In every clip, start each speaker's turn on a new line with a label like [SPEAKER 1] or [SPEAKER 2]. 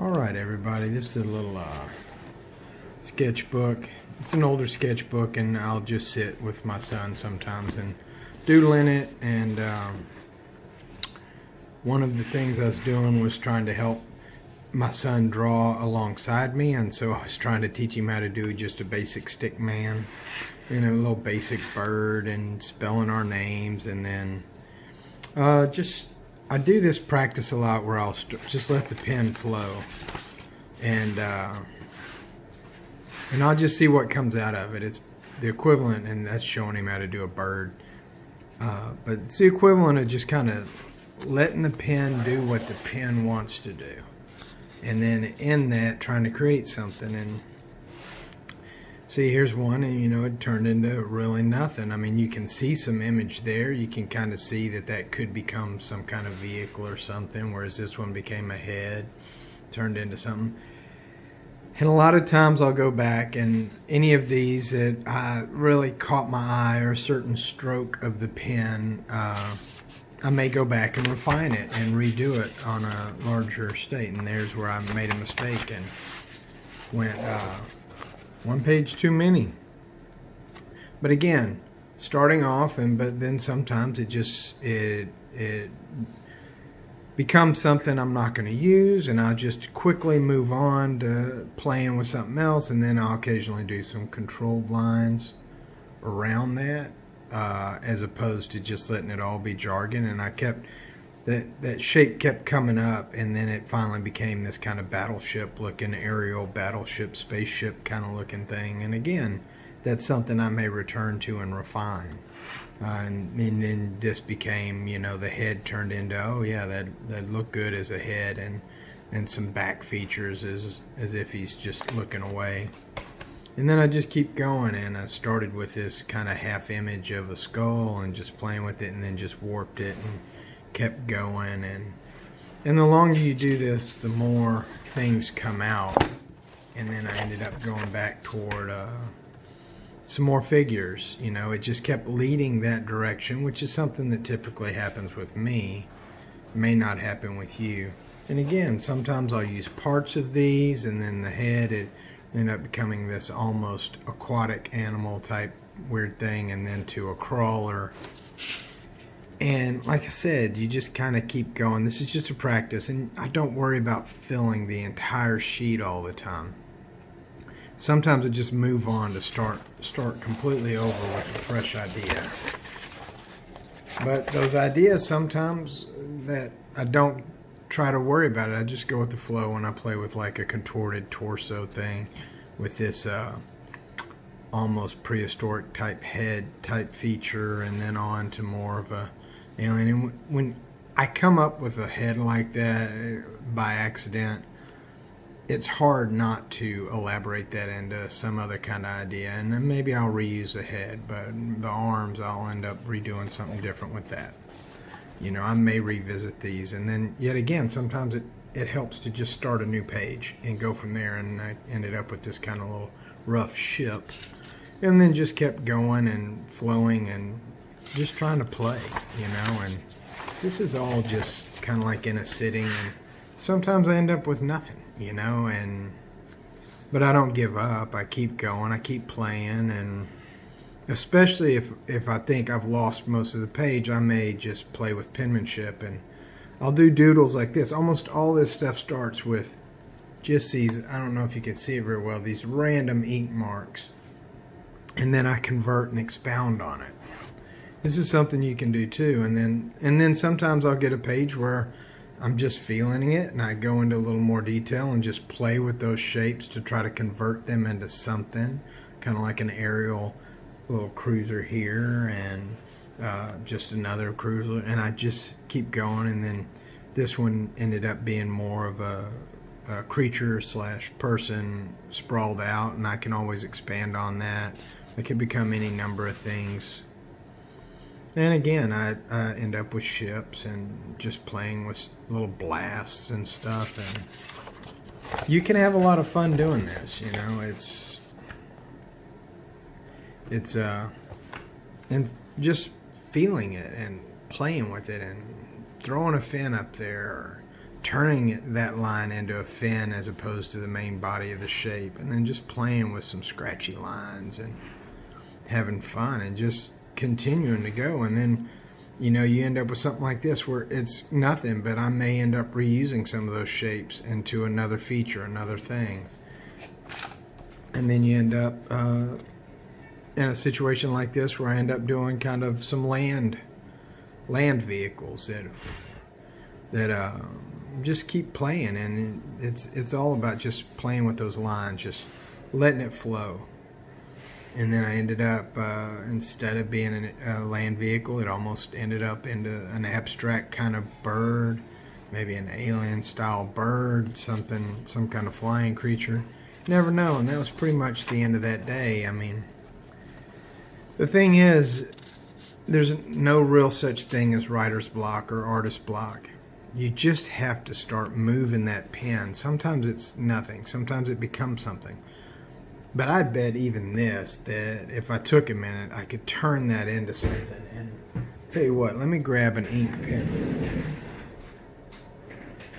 [SPEAKER 1] Alright everybody, this is a little sketchbook. It's an older sketchbook, and I'll just sit with my son sometimes and doodle in it. And one of the things I was doing was trying to help my son draw alongside me, and so I was trying to teach him how to do just a basic stick man, you know, a little basic bird and spelling our names. And then I do this practice a lot where I'll just let the pen flow, and I'll just see what comes out of it. It's the equivalent, and that's showing him how to do a bird, but it's the equivalent of just kind of letting the pen do what the pen wants to do, and then in that trying to create something. And see, here's one, and you know, it turned into really nothing. I mean, you can see some image there. You can kind of see that that could become some kind of vehicle or something, whereas this one became a head, turned into something. And a lot of times I'll go back, and any of these that I really caught my eye, or a certain stroke of the pen, I may go back and refine it and redo it on a larger state. And there's where I made a mistake and went one page too many. But again, starting off, but then sometimes it becomes something I'm not going to use, and I'll just quickly move on to playing with something else. And then I'll occasionally do some controlled lines around that, as opposed to just letting it all be jargon. And I kept that shape kept coming up, and then it finally became this kind of battleship looking, aerial battleship, spaceship kind of looking thing. And again, that's something I may return to and refine. And then this became, you know, the head turned into, oh yeah, that looked good as a head, and some back features as if he's just looking away. And then I just keep going, and I started with this kind of half image of a skull and just playing with it, and then just warped it and kept going. And the longer you do this, the more things come out. And then I ended up going back toward some more figures. You know, it just kept leading that direction, which is something that typically happens with me. It may not happen with you. And again, sometimes I'll use parts of these, and then the head, it ended up becoming this almost aquatic animal type weird thing, and then to a crawler. And like I said, you just kind of keep going. This is just a practice, and I don't worry about filling the entire sheet all the time. Sometimes I just move on to start completely over with a fresh idea. But those ideas, sometimes that I don't try to worry about it. I just go with the flow, and I play with like a contorted torso thing with this almost prehistoric type head type feature, and then on to more of a alien. And when I come up with a head like that by accident, it's hard not to elaborate that into some other kind of idea. And then maybe I'll reuse the head, but the arms, I'll end up redoing something different with that. You know, I may revisit these, and then yet again, sometimes it helps to just start a new page and go from there. And I ended up with this kind of little rough ship, and then just kept going and flowing and just trying to play, you know. And this is all just kind of like in a sitting, and sometimes I end up with nothing, you know. But I don't give up. I keep going. I keep playing. And especially if I think I've lost most of the page, I may just play with penmanship, and I'll do doodles like this. Almost all this stuff starts with just these, I don't know if you can see it very well, these random ink marks, and then I convert and expound on it. This is something you can do too. And then sometimes I'll get a page where I'm just feeling it, and I go into a little more detail and just play with those shapes to try to convert them into something, kind of like an aerial little cruiser here, and just another cruiser, and I just keep going. And then this one ended up being more of a creature slash person sprawled out, and I can always expand on that. It can become any number of things. And again, I end up with ships and just playing with little blasts and stuff. And you can have a lot of fun doing this, you know. It's and just feeling it and playing with it and throwing a fin up there, or turning that line into a fin as opposed to the main body of the shape, and then just playing with some scratchy lines and having fun and just continuing to go. And then, you know, you end up with something like this where it's nothing, but I may end up reusing some of those shapes into another feature, another thing. And then you end up in a situation like this where I end up doing kind of some land vehicles that just keep playing, and it's all about just playing with those lines, just letting it flow. And then I ended up, instead of being a land vehicle, it almost ended up into an abstract kind of bird, maybe an alien style bird, some kind of flying creature. Never know. And that was pretty much the end of that day. I mean, the thing is, there's no real such thing as writer's block or artist block. You just have to start moving that pen. Sometimes it's nothing. Sometimes it becomes something. But I bet even this, that if I took a minute, I could turn that into something. And tell you what, let me grab an ink pen.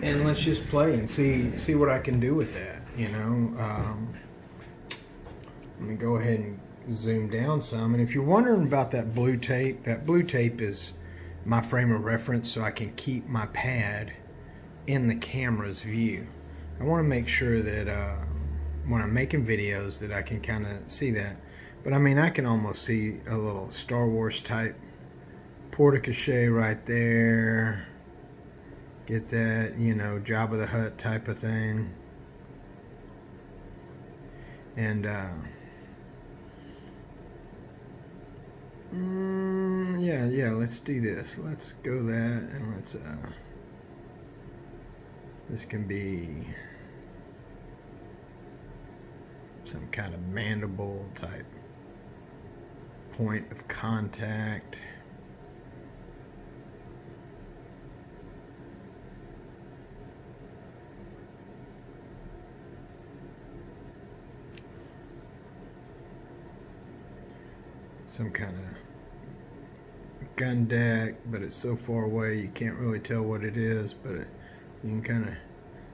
[SPEAKER 1] And let's just play and see what I can do with that, you know. Let me go ahead and zoom down some. And if you're wondering about that blue tape is my frame of reference so I can keep my pad in the camera's view. I want to make sure that when I'm making videos that I can kind of see that. But I mean, I can almost see a little Star Wars type porte-cochere right there. Get that, you know, Jabba the Hutt type of thing. And yeah, let's do this. Let's go that, and let's this can be some kind of mandible type point of contact. Some kind of gun deck, but it's so far away you can't really tell what it is, but you can kind of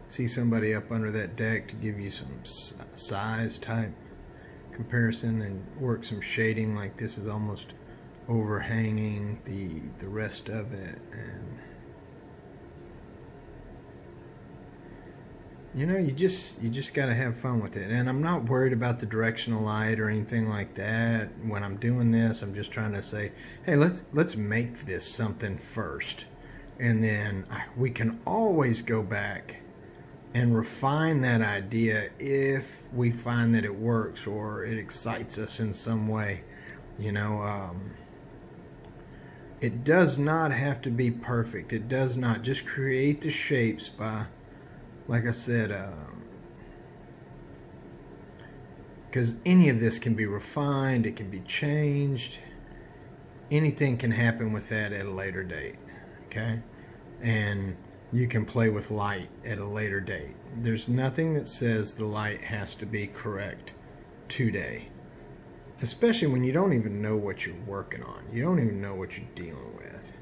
[SPEAKER 1] see somebody up under that deck to give you some size type comparison, and work some shading, like this is almost overhanging the rest of it. And you know, you just got to have fun with it. And I'm not worried about the directional light or anything like that. When I'm doing this, I'm just trying to say, hey, let's make this something first, and then we can always go back and refine that idea if we find that it works or it excites us in some way. You know, it does not have to be perfect. It does not. Just create the shapes by, like I said, because any of this can be refined, it can be changed. Anything can happen with that at a later date, okay? And you can play with light at a later date. There's nothing that says the light has to be correct today, especially when you don't even know what you're working on. You don't even know what you're dealing with,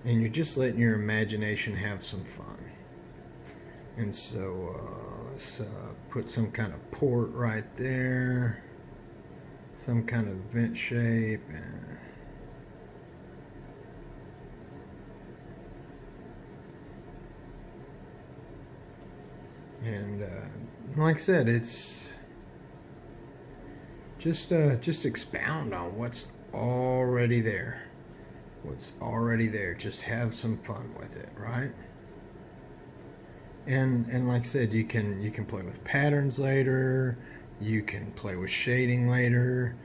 [SPEAKER 1] and you're just letting your imagination have some fun. And so let's put some kind of port right there, some kind of vent shape, and like I said, it's just expound on what's already there. What's already there. Just have some fun with it, right? And like I said, you can play with patterns later. You can play with shading later.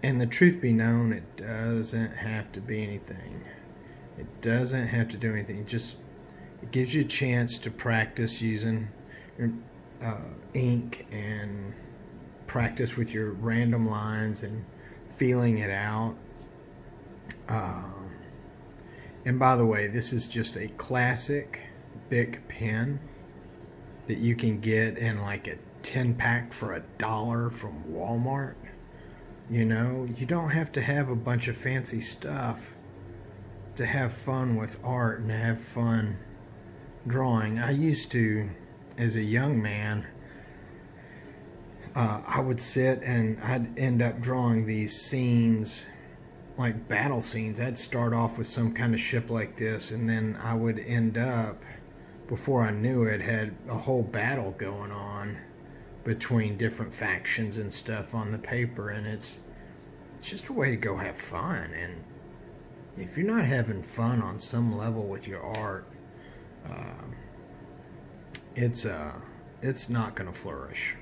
[SPEAKER 1] And the truth be known, it doesn't have to be anything. It doesn't have to do anything. It gives you a chance to practice using your ink, and practice with your random lines and feeling it out. And by the way, this is just a classic Bic pen that you can get in like a 10-pack for $1 from Walmart. You know, you don't have to have a bunch of fancy stuff to have fun with art and have fun drawing. I used to, as a young man, I would sit and I'd end up drawing these scenes, like battle scenes. I'd start off with some kind of ship like this, and then I would end up, before I knew it, had a whole battle going on between different factions and stuff on the paper. And it's just a way to go have fun. And if you're not having fun on some level with your art, it's not going to flourish.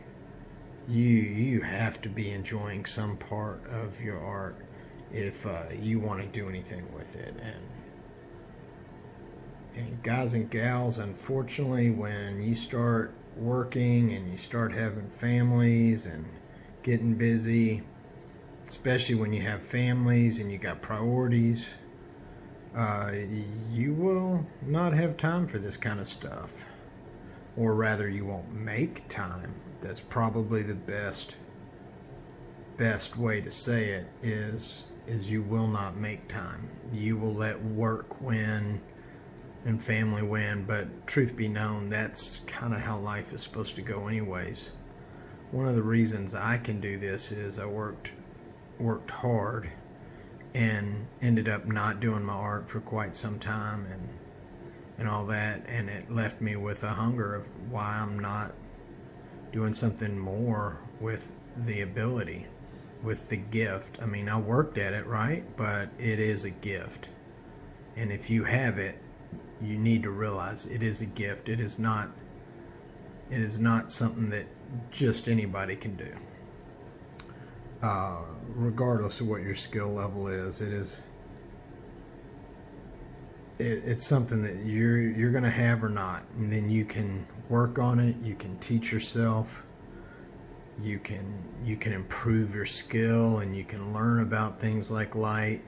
[SPEAKER 1] You have to be enjoying some part of your art if you want to do anything with it. And guys and gals, unfortunately, when you start working and you start having families and getting busy, especially when you have families and you got priorities, you will not have time for this kind of stuff. Or rather, you won't make time. That's probably the best way to say it, is you will not make time. You will let work win and family win, but truth be known, that's kind of how life is supposed to go anyways. One of the reasons I can do this is I worked hard and ended up not doing my art for quite some time and all that, and it left me with a hunger of why I'm not doing something more with the ability, with the gift. I mean, I worked at it, right? But it is a gift. And if you have it, you need to realize it is a gift. It is not something that just anybody can do. Regardless of what your skill level is, it's something that you're going to have or not, and then you can work on it. You can teach yourself. You can improve your skill, and you can learn about things like light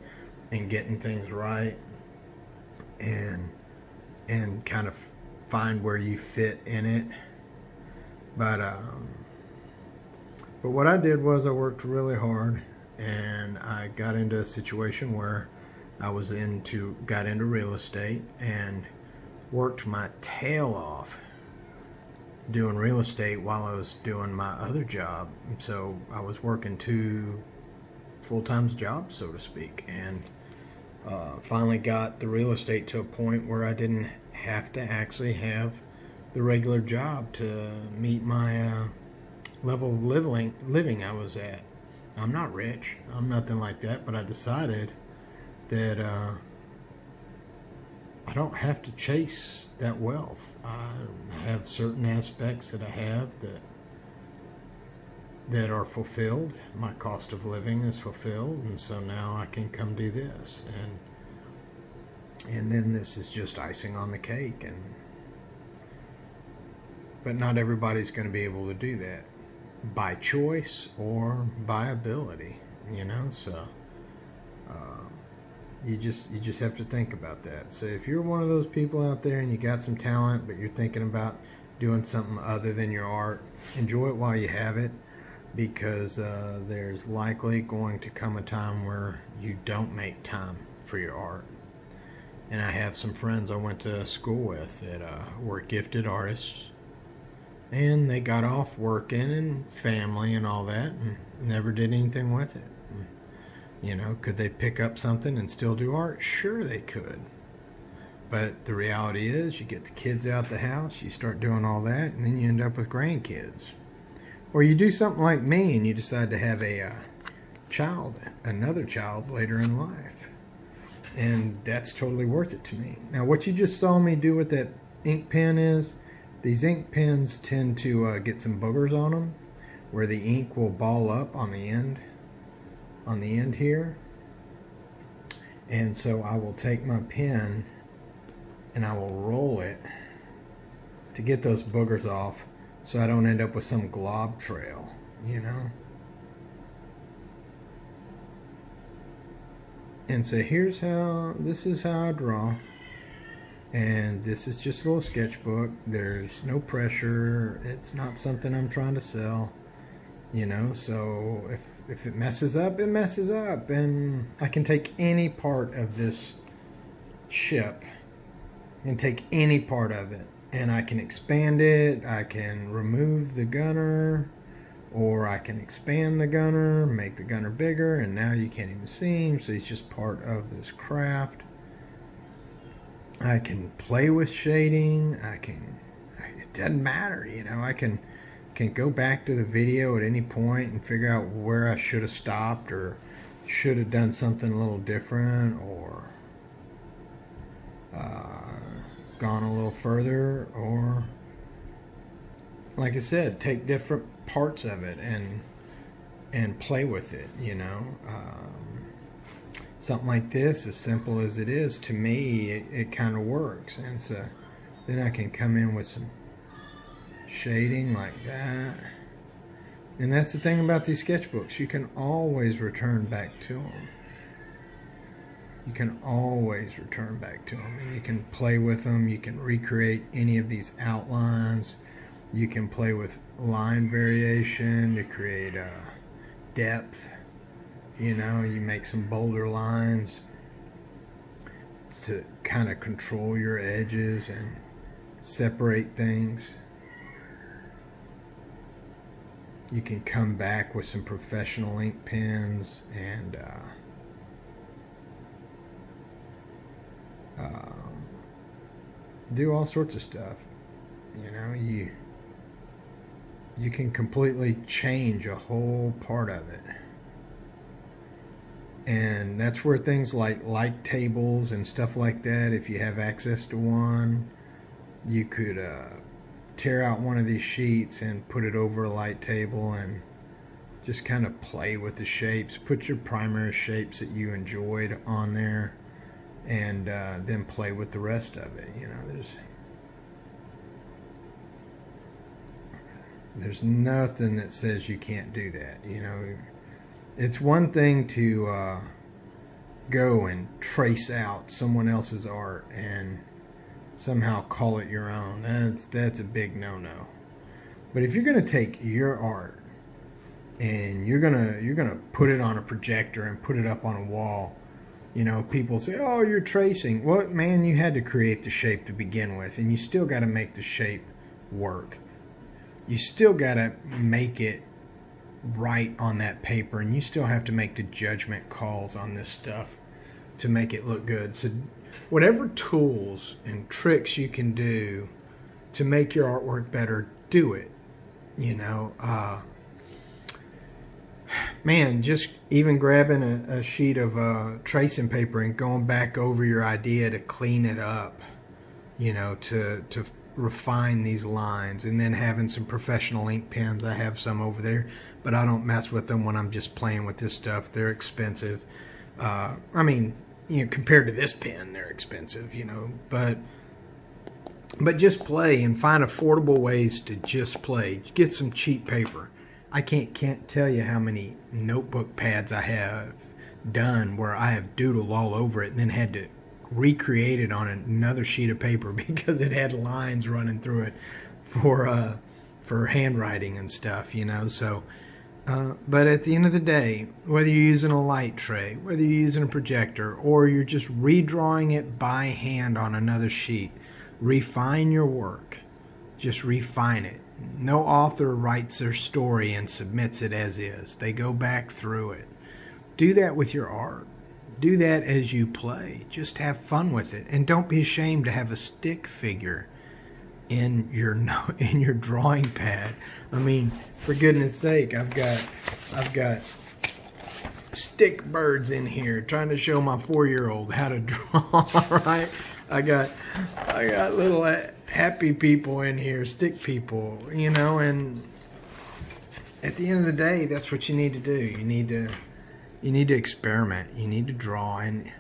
[SPEAKER 1] and getting things right, and kind of find where you fit in it. But what I did was I worked really hard, and I got into a situation where I got into real estate and worked my tail off doing real estate while I was doing my other job. So I was working 2 full-time jobs, so to speak, and finally got the real estate to a point where I didn't have to actually have the regular job to meet my level of living I was at. I'm not rich, I'm nothing like that, but I decided that I don't have to chase that wealth. I have certain aspects that I have that are fulfilled. My cost of living is fulfilled, and so now I can come do this, and then this is just icing on the cake. But not everybody's going to be able to do that by choice or by ability, so you just have to think about that. So if you're one of those people out there and you got some talent, but you're thinking about doing something other than your art, enjoy it while you have it, because there's likely going to come a time where you don't make time for your art. And I have some friends I went to school with that were gifted artists, and they got off working and family and all that and never did anything with it. Could they pick up something and still do art? Sure they could. But the reality is, you get the kids out the house, you start doing all that, and then you end up with grandkids. Or you do something like me and you decide to have another child later in life. And that's totally worth it to me. Now, what you just saw me do with that ink pen is, these ink pens tend to get some boogers on them, where the ink will ball up on the end here. And so I will take my pen and I will roll it to get those boogers off, so I don't end up with some glob trail, And so this is how I draw. And this is just a little sketchbook. There's no pressure. It's not something I'm trying to sell. So if it messes up, it messes up. And I can take any part of this ship and take any part of it, and I can expand it, I can remove the gunner, or I can expand the gunner, make the gunner bigger, and now you can't even see him, so he's just part of this craft. I can play with shading, it doesn't matter, you know, I can go back to the video at any point and figure out where I should have stopped or should have done something a little different, or gone a little further, or like I said, take different parts of it and play with it, you know. Something like this, as simple as it is, to me, it kind of works. And so then I can come in with some shading like that. And that's the thing about these sketchbooks. You can always return back to them. You can always return back to them. And you can play with them. You can recreate any of these outlines. You can play with line variation to create depth. You know, you make some bolder lines to kind of control your edges and separate things. You can come back with some professional ink pens and do all sorts of stuff. You know, you can completely change a whole part of it. And that's where things like light tables and stuff like that, if you have access to one, you could tear out one of these sheets and put it over a light table and just kind of play with the shapes. Put your primary shapes that you enjoyed on there, and then play with the rest of it. You know, there's nothing that says you can't do that. You know, it's one thing to go and trace out someone else's art and somehow call it your own. That's a big no-no. But if you're going to take your art and you're gonna put it on a projector and put it up on a wall, you know, people say, "Oh, you're tracing." Well, man, you had to create the shape to begin with, and you still got to make the shape work. You still got to make it right on that paper, and you still have to make the judgment calls on this stuff to make it look good. So whatever tools and tricks you can do to make your artwork better, do it. You know, man, just even grabbing a sheet of tracing paper and going back over your idea to clean it up, you know, to refine these lines, and then having some professional ink pens. I have some over there, but I don't mess with them when I'm just playing with this stuff. They're expensive. I mean, you know, compared to this pen, they're expensive, you know, but just play and find affordable ways to just play. Get some cheap paper. I can't tell you how many notebook pads I have done where I have doodled all over it and then had to recreate it on another sheet of paper because it had lines running through it for handwriting and stuff, you know. So but at the end of the day, whether you're using a light tray, whether you're using a projector, or you're just redrawing it by hand on another sheet, refine your work. Just refine it. No author writes their story and submits it as is. They go back through it. Do that with your art. Do that as you play. Just have fun with it, and don't be ashamed to have a stick figure in your drawing pad. I mean, for goodness sake, I've got stick birds in here trying to show my 4-year-old how to draw. Right? I got little happy people in here, stick people, you know. And at the end of the day, that's what you need to do. You need to experiment. You need to draw, and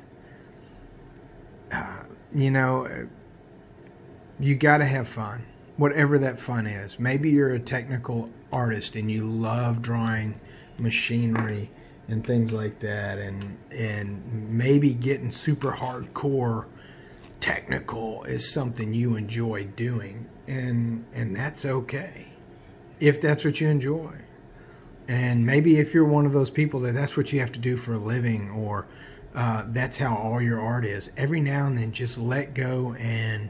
[SPEAKER 1] you know, you got to have fun, whatever that fun is. Maybe you're a technical artist and you love drawing machinery and things like that, and maybe getting super hardcore technical is something you enjoy doing, and that's okay if that's what you enjoy. And maybe if you're one of those people that's what you have to do for a living, or That's how all your art is. Every now and then, just let go and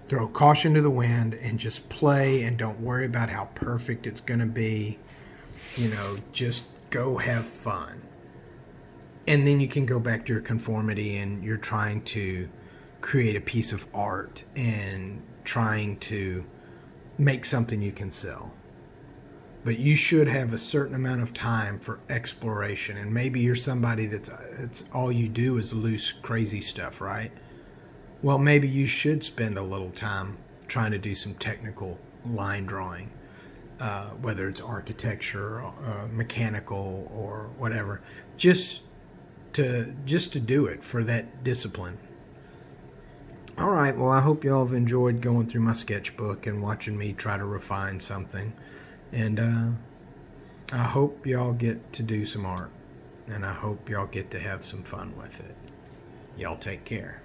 [SPEAKER 1] throw caution to the wind and just play, and don't worry about how perfect it's going to be. You know, just go have fun. And then you can go back to your conformity, and you're trying to create a piece of art and trying to make something you can sell. But you should have a certain amount of time for exploration. And maybe you're somebody that's all you do is loose, crazy stuff, right? Well, maybe you should spend a little time trying to do some technical line drawing, whether it's architecture, mechanical, or whatever, just to do it for that discipline. All right, well, I hope y'all have enjoyed going through my sketchbook and watching me try to refine something. And I hope y'all get to do some art, and I hope y'all get to have some fun with it. Y'all take care.